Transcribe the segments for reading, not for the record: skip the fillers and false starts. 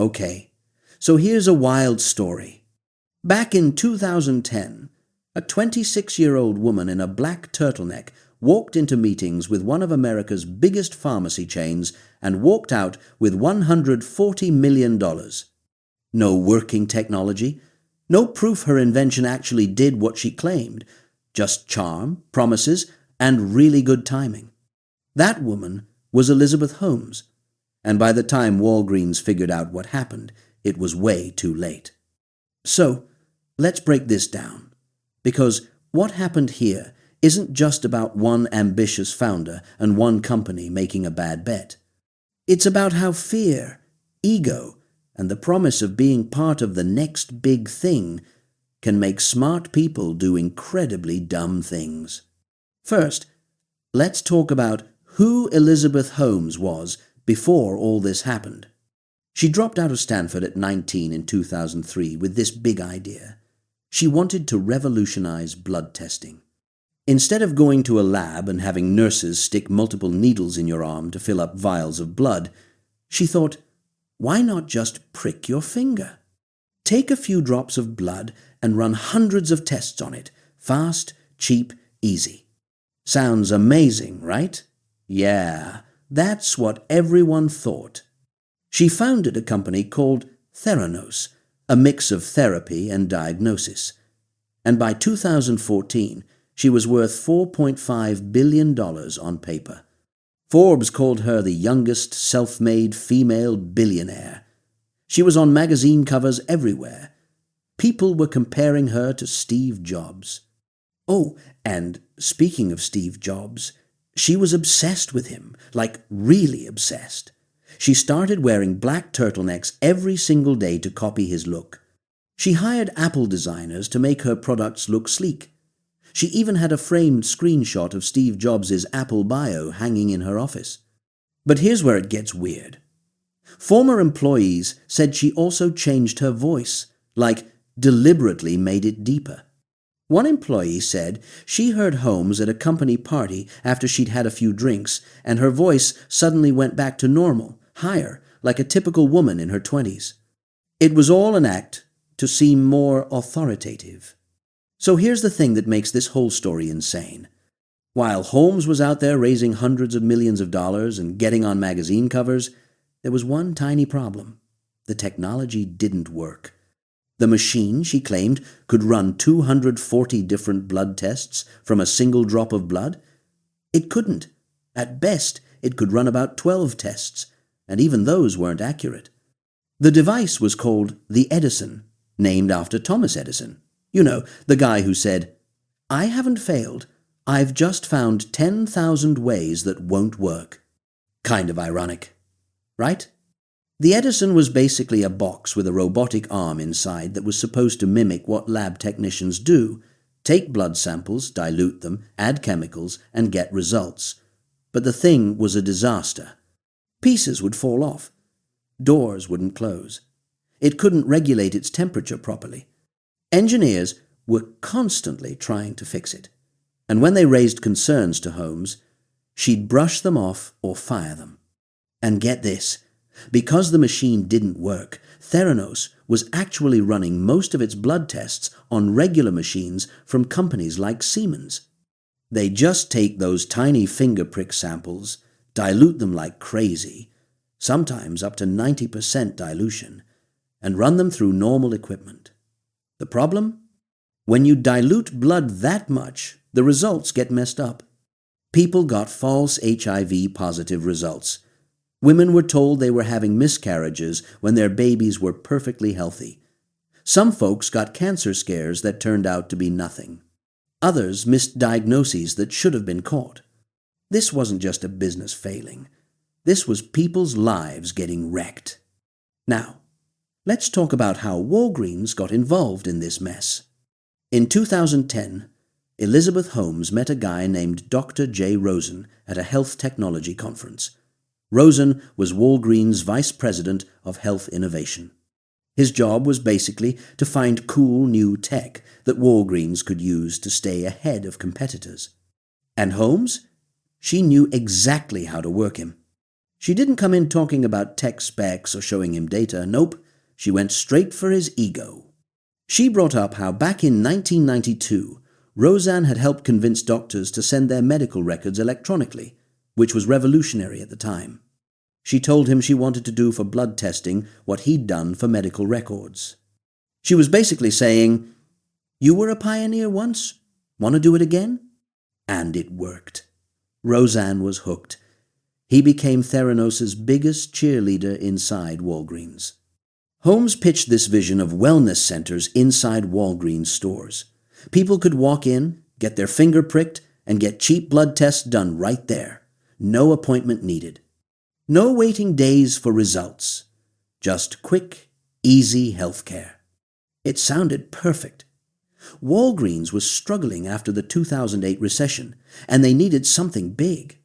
Okay, so here's a wild story. Back in 2010, a 26-year-old woman in a black turtleneck walked into meetings with one of America's biggest pharmacy chains and walked out with $140 million. No working technology, no proof her invention actually did what she claimed, just charm, promises, and really good timing. That woman was Elizabeth Holmes, and by the time Walgreens figured out what happened, it was way too late. So, let's break this down, because what happened here isn't just about one ambitious founder and one company making a bad bet. It's about how fear, ego, and the promise of being part of the next big thing can make smart people do incredibly dumb things. First, let's talk about who Elizabeth Holmes was before all this happened. She dropped out of Stanford at 19 in 2003 with this big idea. She wanted to revolutionize blood testing. Instead of going to a lab and having nurses stick multiple needles in your arm to fill up vials of blood, she thought, why not just prick your finger? Take a few drops of blood and run hundreds of tests on it. Fast, cheap, easy. Sounds amazing, right? Yeah, that's what everyone thought. She founded a company called Theranos, a mix of therapy and diagnosis. And by 2014, she was worth $4.5 billion on paper. Forbes called her the youngest self-made female billionaire. She was on magazine covers everywhere. People were comparing her to Steve Jobs. Oh, and speaking of Steve Jobs, she was obsessed with him, like really obsessed. She started wearing black turtlenecks every single day to copy his look. She hired Apple designers to make her products look sleek. She even had a framed screenshot of Steve Jobs' Apple bio hanging in her office. But here's where it gets weird. Former employees said she also changed her voice, like deliberately made it deeper. One employee said she heard Holmes at a company party after she'd had a few drinks, and her voice suddenly went back to normal, higher, like a typical woman in her 20s. It was all an act to seem more authoritative. So here's the thing that makes this whole story insane. While Holmes was out there raising hundreds of millions of dollars and getting on magazine covers, there was one tiny problem. The technology didn't work. The machine, she claimed, could run 240 different blood tests from a single drop of blood. It couldn't. At best, it could run about 12 tests, and even those weren't accurate. The device was called the Edison, named after Thomas Edison. You know, the guy who said, "I haven't failed. I've just found 10,000 ways that won't work." Kind of ironic, right? The Edison was basically a box with a robotic arm inside that was supposed to mimic what lab technicians do: take blood samples, dilute them, add chemicals, and get results. But the thing was a disaster. Pieces would fall off. Doors wouldn't close. It couldn't regulate its temperature properly. Engineers were constantly trying to fix it, and when they raised concerns to Holmes, she'd brush them off or fire them. And get this, because the machine didn't work, Theranos was actually running most of its blood tests on regular machines from companies like Siemens. They just take those tiny finger prick samples, dilute them like crazy, sometimes up to 90% dilution, and run them through normal equipment. The problem? When you dilute blood that much, the results get messed up. People got false HIV-positive results. Women were told they were having miscarriages when their babies were perfectly healthy. Some folks got cancer scares that turned out to be nothing. Others missed diagnoses that should have been caught. This wasn't just a business failing. This was people's lives getting wrecked. Now, let's talk about how Walgreens got involved in this mess. In 2010, Elizabeth Holmes met a guy named Dr. J. Rosen at a health technology conference. Rosen was Walgreens' vice president of health innovation. His job was basically to find cool new tech that Walgreens could use to stay ahead of competitors. And Holmes? She knew exactly how to work him. She didn't come in talking about tech specs or showing him data. Nope, she went straight for his ego. She brought up how back in 1992, Roseanne had helped convince doctors to send their medical records electronically, which was revolutionary at the time. She told him she wanted to do for blood testing what he'd done for medical records. She was basically saying, "You were a pioneer once? Want to do it again?" And it worked. Roseanne was hooked. He became Theranos' biggest cheerleader inside Walgreens. Holmes pitched this vision of wellness centers inside Walgreens stores. People could walk in, get their finger pricked, and get cheap blood tests done right there. No appointment needed. No waiting days for results. Just quick, easy healthcare. It sounded perfect. Walgreens was struggling after the 2008 recession, and they needed something big.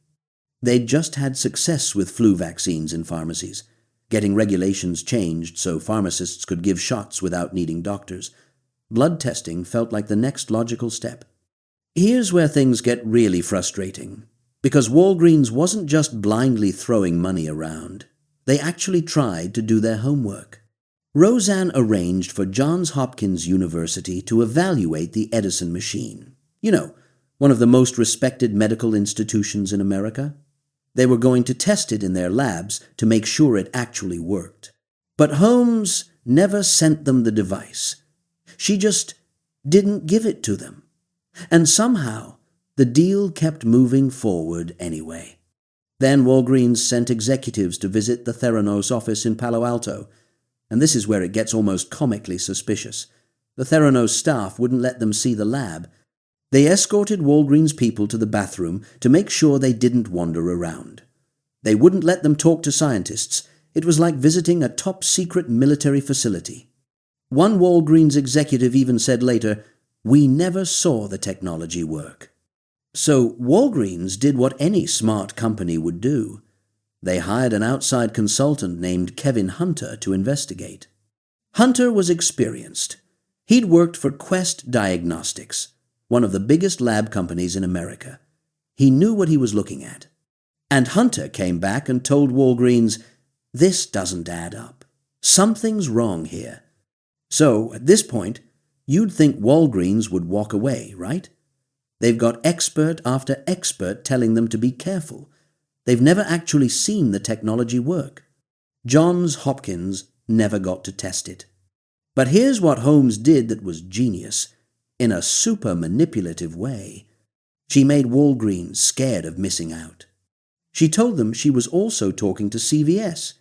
They'd just had success with flu vaccines in pharmacies, getting regulations changed so pharmacists could give shots without needing doctors. Blood testing felt like the next logical step. Here's where things get really frustrating, because Walgreens wasn't just blindly throwing money around. They actually tried to do their homework. Roseanne arranged for Johns Hopkins University to evaluate the Edison machine. You know, one of the most respected medical institutions in America. They were going to test it in their labs to make sure it actually worked. But Holmes never sent them the device. She just didn't give it to them. And somehow, the deal kept moving forward anyway. Then Walgreens sent executives to visit the Theranos office in Palo Alto. And this is where it gets almost comically suspicious. The Theranos staff wouldn't let them see the lab. They escorted Walgreens people to the bathroom to make sure they didn't wander around. They wouldn't let them talk to scientists. It was like visiting a top-secret military facility. One Walgreens executive even said later, "We never saw the technology work." So Walgreens did what any smart company would do. They hired an outside consultant named Kevin Hunter to investigate. Hunter was experienced. He'd worked for Quest Diagnostics, one of the biggest lab companies in America. He knew what he was looking at. And Hunter came back and told Walgreens, "This doesn't add up. Something's wrong here." So, at this point, you'd think Walgreens would walk away, right? They've got expert after expert telling them to be careful. They've never actually seen the technology work. Johns Hopkins never got to test it. But here's what Holmes did that was genius, in a super manipulative way. She made Walgreens scared of missing out. She told them she was also talking to CVS,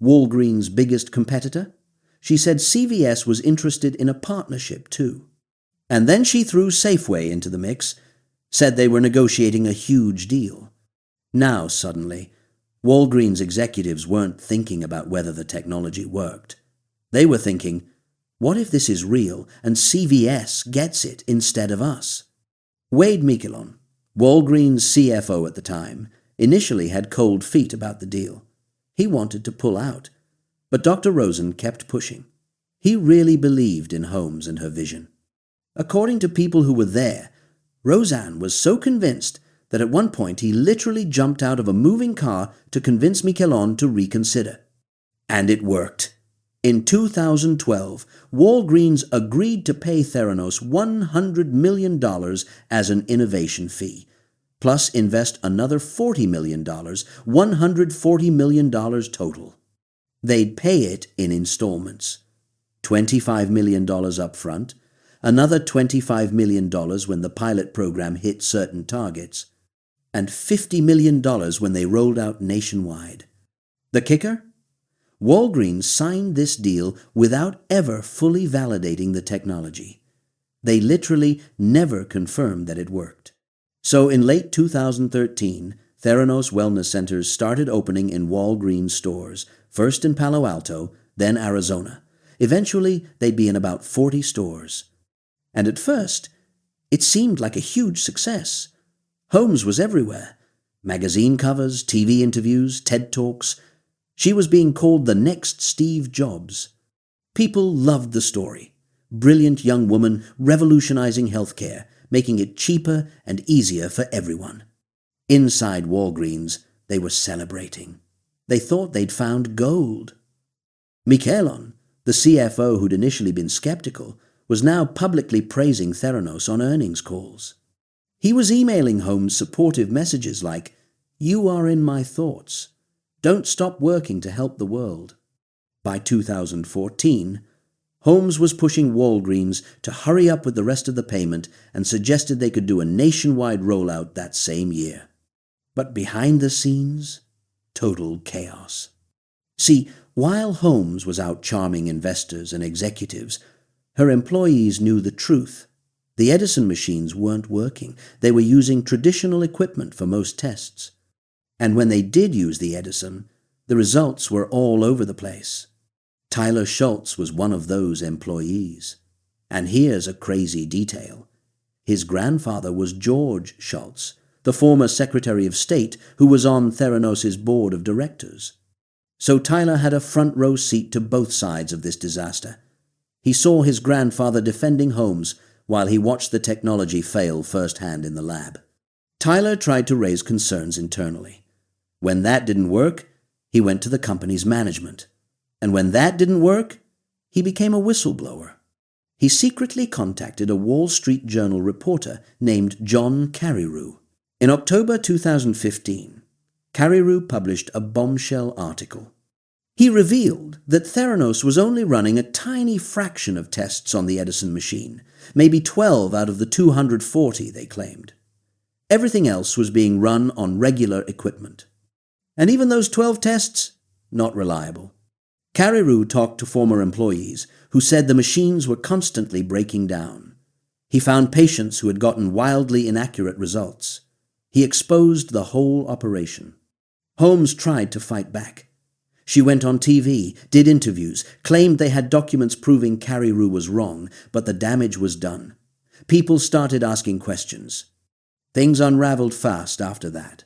Walgreens' biggest competitor. She said CVS was interested in a partnership too. And then she threw Safeway into the mix, said they were negotiating a huge deal. Now, suddenly, Walgreens executives weren't thinking about whether the technology worked. They were thinking, what if this is real and CVS gets it instead of us? Wade Miquelon, Walgreens' CFO at the time, initially had cold feet about the deal. He wanted to pull out. But Dr. Rosen kept pushing. He really believed in Holmes and her vision. According to people who were there, Roseanne was so convinced that at one point he literally jumped out of a moving car to convince Miquelon to reconsider. And it worked. In 2012, Walgreens agreed to pay Theranos $100 million as an innovation fee, plus invest another $40 million, $140 million total. They'd pay it in installments. $25 million up front, another $25 million when the pilot program hit certain targets, and $50 million when they rolled out nationwide. The kicker? Walgreens signed this deal without ever fully validating the technology. They literally never confirmed that it worked. So in late 2013, Theranos wellness centers started opening in Walgreens stores, first in Palo Alto, then Arizona. Eventually, they'd be in about 40 stores. And at first, it seemed like a huge success. Holmes was everywhere. Magazine covers, TV interviews, TED Talks. She was being called the next Steve Jobs. People loved the story. Brilliant young woman revolutionizing healthcare, making it cheaper and easier for everyone. Inside Walgreens, they were celebrating. They thought they'd found gold. Michaelon, the CFO who'd initially been skeptical, was now publicly praising Theranos on earnings calls. He was emailing Holmes supportive messages like, "You are in my thoughts. Don't stop working to help the world." By 2014, Holmes was pushing Walgreens to hurry up with the rest of the payment and suggested they could do a nationwide rollout that same year. But behind the scenes, total chaos. See, while Holmes was out charming investors and executives, her employees knew the truth. The Edison machines weren't working. They were using traditional equipment for most tests. And when they did use the Edison, the results were all over the place. Tyler Schultz was one of those employees. And here's a crazy detail. His grandfather was George Schultz, the former Secretary of State who was on Theranos' board of directors. So Tyler had a front row seat to both sides of this disaster. He saw his grandfather defending Holmes while he watched the technology fail firsthand in the lab. Tyler tried to raise concerns internally. When that didn't work, he went to the company's management. And when that didn't work, he became a whistleblower. He secretly contacted a Wall Street Journal reporter named John Carreyrou. In October 2015, Carreyrou published a bombshell article. He revealed that Theranos was only running a tiny fraction of tests on the Edison machine, maybe 12 out of the 240 they claimed. Everything else was being run on regular equipment. And even those 12 tests, not reliable. Carreyrou talked to former employees who said the machines were constantly breaking down. He found patients who had gotten wildly inaccurate results. He exposed the whole operation. Holmes tried to fight back. She went on TV, did interviews, claimed they had documents proving Carreyrou was wrong, but the damage was done. People started asking questions. Things unraveled fast after that.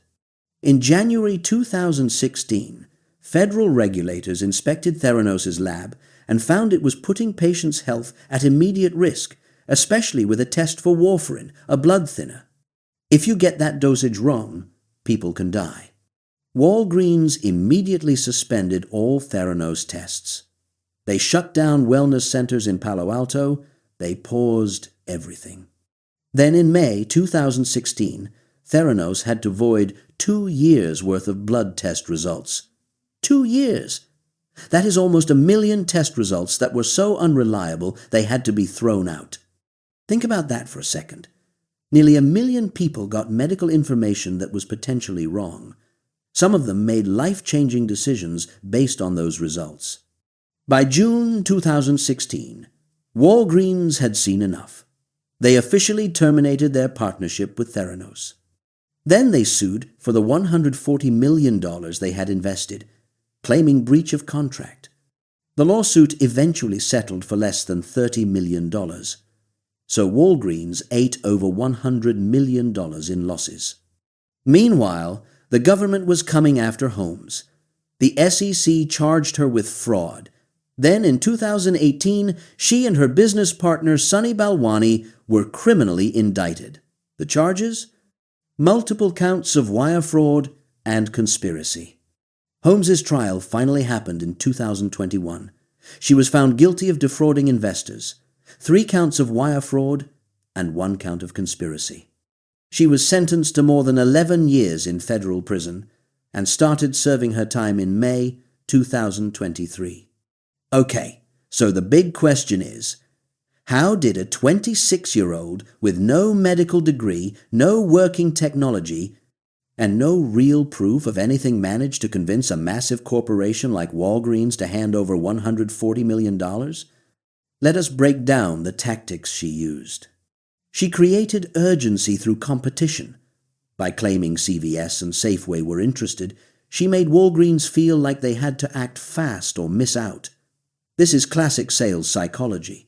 In January 2016, federal regulators inspected Theranos' lab and found it was putting patients' health at immediate risk, especially with a test for warfarin, a blood thinner. If you get that dosage wrong, people can die. Walgreens immediately suspended all Theranos tests. They shut down wellness centers in Palo Alto. They paused everything. Then in May 2016, Theranos had to void 2 years' worth of blood test results. 2 years! That is almost 1 million test results that were so unreliable they had to be thrown out. Think about that for a second. Nearly 1 million people got medical information that was potentially wrong. Some of them made life-changing decisions based on those results. By June 2016, Walgreens had seen enough. They officially terminated their partnership with Theranos. Then they sued for the $140 million they had invested, claiming breach of contract. The lawsuit eventually settled for less than $30 million. So Walgreens ate over $100 million in losses. Meanwhile, the government was coming after Holmes. The SEC charged her with fraud. Then in 2018, she and her business partner Sunny Balwani were criminally indicted. The charges? Multiple counts of wire fraud and conspiracy. Holmes's trial finally happened in 2021. She was found guilty of defrauding investors, 3 counts of wire fraud, and 1 count of conspiracy. She was sentenced to more than 11 years in federal prison and started serving her time in May 2023. Okay, so the big question is, how did a 26-year-old with no medical degree, no working technology, and no real proof of anything manage to convince a massive corporation like Walgreens to hand over $140 million? Let us break down the tactics she used. She created urgency through competition. By claiming CVS and Safeway were interested, she made Walgreens feel like they had to act fast or miss out. This is classic sales psychology.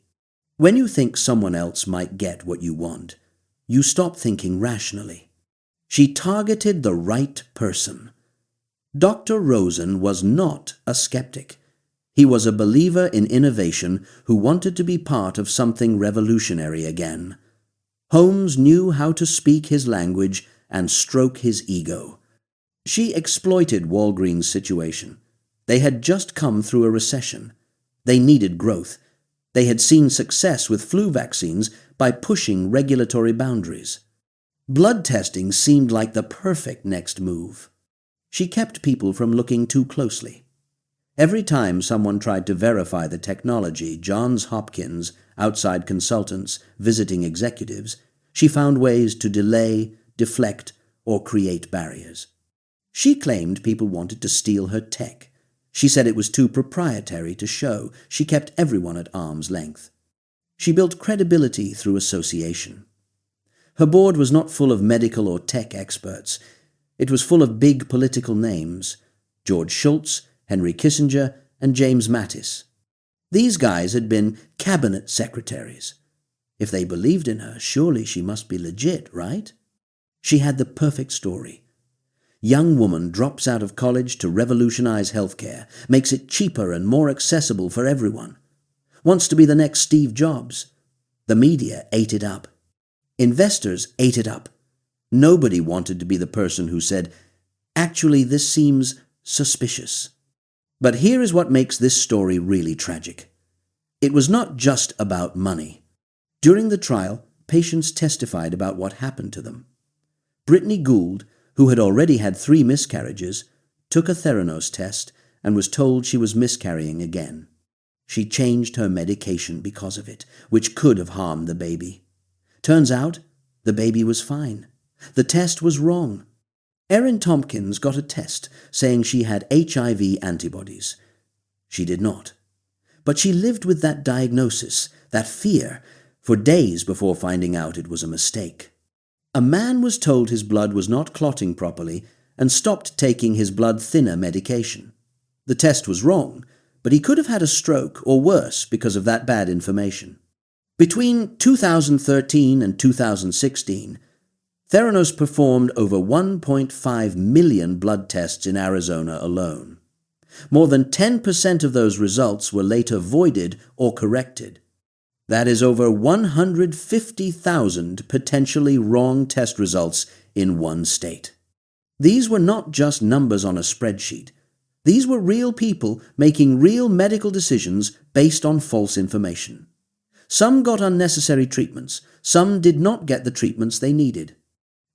When you think someone else might get what you want, you stop thinking rationally. She targeted the right person. Dr. Rosen was not a skeptic. He was a believer in innovation who wanted to be part of something revolutionary again. Holmes knew how to speak his language and stroke his ego. She exploited Walgreens' situation. They had just come through a recession. They needed growth. They had seen success with flu vaccines by pushing regulatory boundaries. Blood testing seemed like the perfect next move. She kept people from looking too closely. Every time someone tried to verify the technology, Johns Hopkins, outside consultants, visiting executives, she found ways to delay, deflect, or create barriers. She claimed people wanted to steal her tech. She said it was too proprietary to show. She kept everyone at arm's length. She built credibility through association. Her board was not full of medical or tech experts. It was full of big political names: George Shultz, Henry Kissinger, and James Mattis. These guys had been cabinet secretaries. If they believed in her, surely she must be legit, right? She had the perfect story. Young woman drops out of college to revolutionize healthcare, makes it cheaper and more accessible for everyone. Wants to be the next Steve Jobs. The media ate it up. Investors ate it up. Nobody wanted to be the person who said, "Actually, this seems suspicious." But here is what makes this story really tragic. It was not just about money. During the trial, patients testified about what happened to them. Brittany Gould, who had already had 3 miscarriages, took a Theranos test and was told she was miscarrying again. She changed her medication because of it, which could have harmed the baby. Turns out, the baby was fine. The test was wrong. Erin Tompkins got a test saying she had HIV antibodies. She did not. But she lived with that diagnosis, that fear, for days before finding out it was a mistake. A man was told his blood was not clotting properly and stopped taking his blood thinner medication. The test was wrong, but he could have had a stroke or worse because of that bad information. Between 2013 and 2016, Theranos performed over 1.5 million blood tests in Arizona alone. More than 10% of those results were later voided or corrected. That is over 150,000 potentially wrong test results in one state. These were not just numbers on a spreadsheet. These were real people making real medical decisions based on false information. Some got unnecessary treatments. Some did not get the treatments they needed.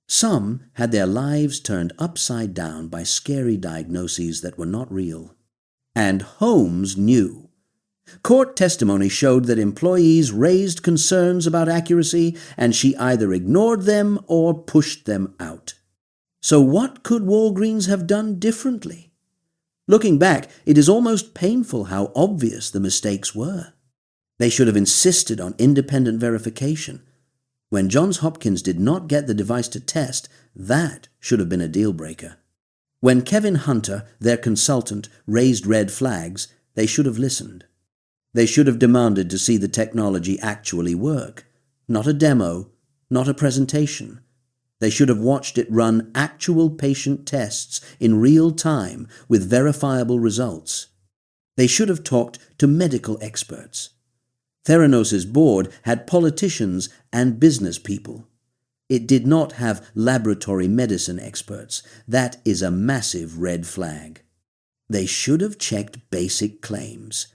Some had their lives turned upside down by scary diagnoses that were not real. And Holmes knew. Court testimony showed that employees raised concerns about accuracy, and she either ignored them or pushed them out. So what could Walgreens have done differently? Looking back, it is almost painful how obvious the mistakes were. They should have insisted on independent verification. When Johns Hopkins did not get the device to test, that should have been a deal breaker. When Kevin Hunter, their consultant, raised red flags, they should have listened. They should have demanded to see the technology actually work, not a demo, not a presentation. They should have watched it run actual patient tests in real time with verifiable results. They should have talked to medical experts. Theranos' board had politicians and business people. It did not have laboratory medicine experts. That is a massive red flag. They should have checked basic claims.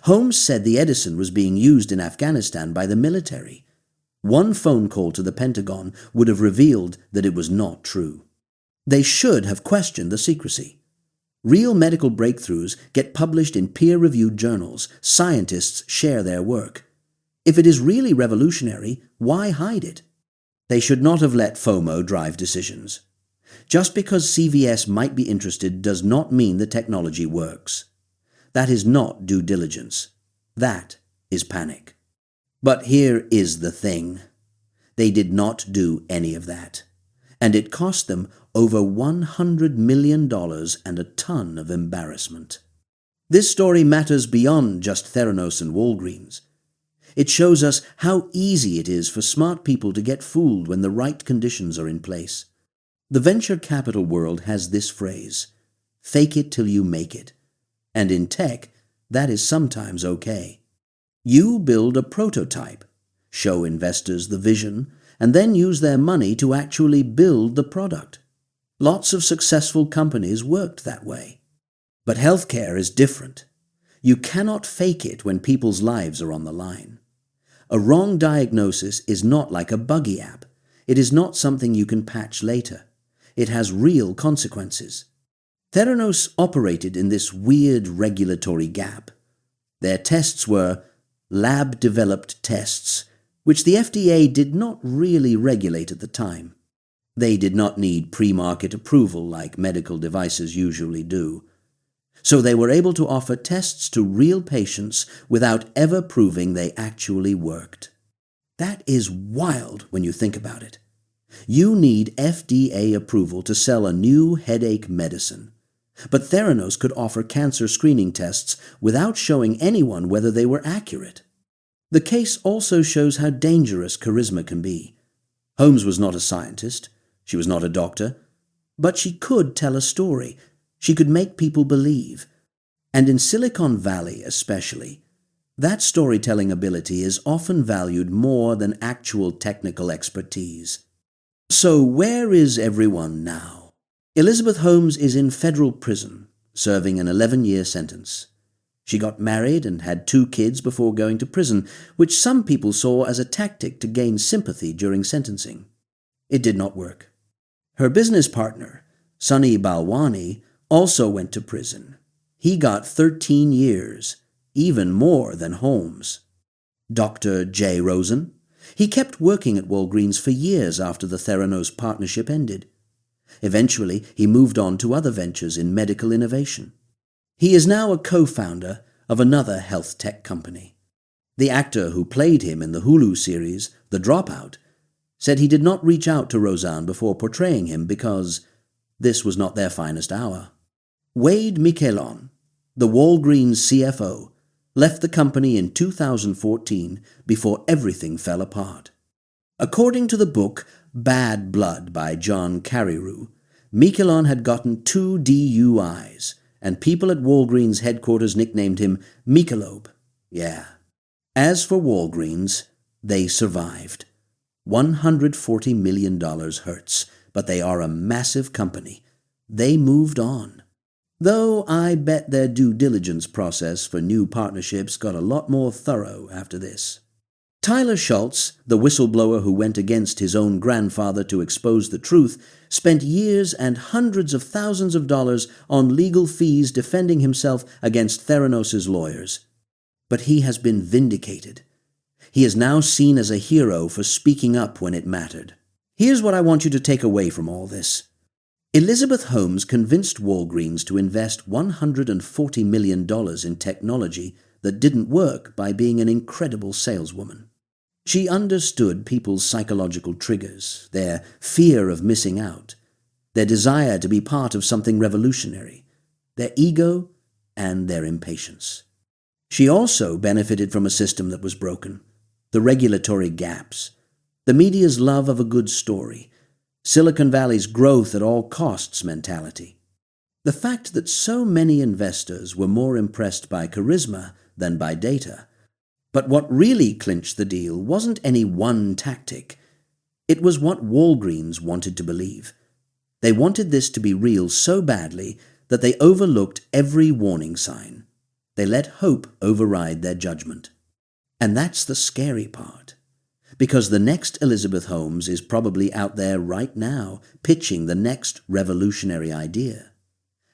Holmes said the Edison was being used in Afghanistan by the military. One phone call to the Pentagon would have revealed that it was not true. They should have questioned the secrecy. Real medical breakthroughs get published in peer-reviewed journals. Scientists share their work. If it is really revolutionary, why hide it? They should not have let FOMO drive decisions. Just because CVS might be interested does not mean the technology works. That is not due diligence. That is panic. But here is the thing. They did not do any of that. And it cost them over $100 million and a ton of embarrassment. This story matters beyond just Theranos and Walgreens. It shows us how easy it is for smart people to get fooled when the right conditions are in place. The venture capital world has this phrase, "Fake it till you make it." And in tech, that is sometimes okay. You build a prototype, show investors the vision, and then use their money to actually build the product. Lots of successful companies worked that way. But healthcare is different. You cannot fake it when people's lives are on the line. A wrong diagnosis is not like a buggy app. It is not something you can patch later. It has real consequences. Theranos operated in this weird regulatory gap. Their tests were lab-developed tests, which the FDA did not really regulate at the time. They did not need pre-market approval like medical devices usually do. So they were able to offer tests to real patients without ever proving they actually worked. That is wild when you think about it. You need FDA approval to sell a new headache medicine. But Theranos could offer cancer screening tests without showing anyone whether they were accurate. The case also shows how dangerous charisma can be. Holmes was not a scientist. She was not a doctor. But she could tell a story. She could make people believe. And in Silicon Valley especially, that storytelling ability is often valued more than actual technical expertise. So where is everyone now? Elizabeth Holmes is in federal prison, serving an 11-year sentence. She got married and had 2 kids before going to prison, which some people saw as a tactic to gain sympathy during sentencing. It did not work. Her business partner, Sunny Balwani, also went to prison. He got 13 years, even more than Holmes. Dr. J. Rosen, he kept working at Walgreens for years after the Theranos partnership ended. Eventually, he moved on to other ventures in medical innovation. He is now a co-founder of another health tech company. The actor who played him in the Hulu series, The Dropout, said he did not reach out to Roseanne before portraying him because this was not their finest hour. Wade Miquelon, the Walgreens CFO, left the company in 2014 before everything fell apart. According to the book Bad Blood by John Carreyrou, Miquelon had gotten 2 DUIs, and people at Walgreens headquarters nicknamed him Michelob. Yeah. As for Walgreens, they survived. $140 million hurts, but they are a massive company. They moved on. Though I bet their due diligence process for new partnerships got a lot more thorough after this. Tyler Schultz, the whistleblower who went against his own grandfather to expose the truth, spent years and hundreds of thousands of dollars on legal fees defending himself against Theranos' lawyers. But he has been vindicated. He is now seen as a hero for speaking up when it mattered. Here's what I want you to take away from all this. Elizabeth Holmes convinced Walgreens to invest $140 million in technology that didn't work by being an incredible saleswoman. She understood people's psychological triggers, their fear of missing out, their desire to be part of something revolutionary, their ego, and their impatience. She also benefited from a system that was broken, the regulatory gaps, the media's love of a good story, Silicon Valley's growth at all costs mentality. The fact that so many investors were more impressed by charisma than by data. But what really clinched the deal wasn't any one tactic. It was what Walgreens wanted to believe. They wanted this to be real so badly that they overlooked every warning sign. They let hope override their judgment. And that's the scary part. Because the next Elizabeth Holmes is probably out there right now pitching the next revolutionary idea.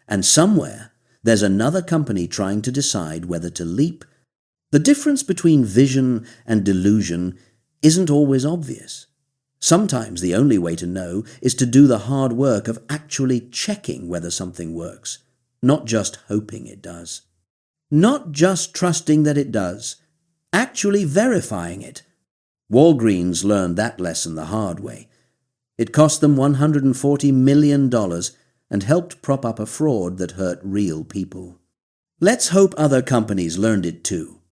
And somewhere, there's another company trying to decide whether to leap. The difference between vision and delusion isn't always obvious. Sometimes the only way to know is to do the hard work of actually checking whether something works, not just hoping it does. Not just trusting that it does, actually verifying it. Walgreens learned that lesson the hard way. It cost them $140 million and helped prop up a fraud that hurt real people. Let's hope other companies learned it too.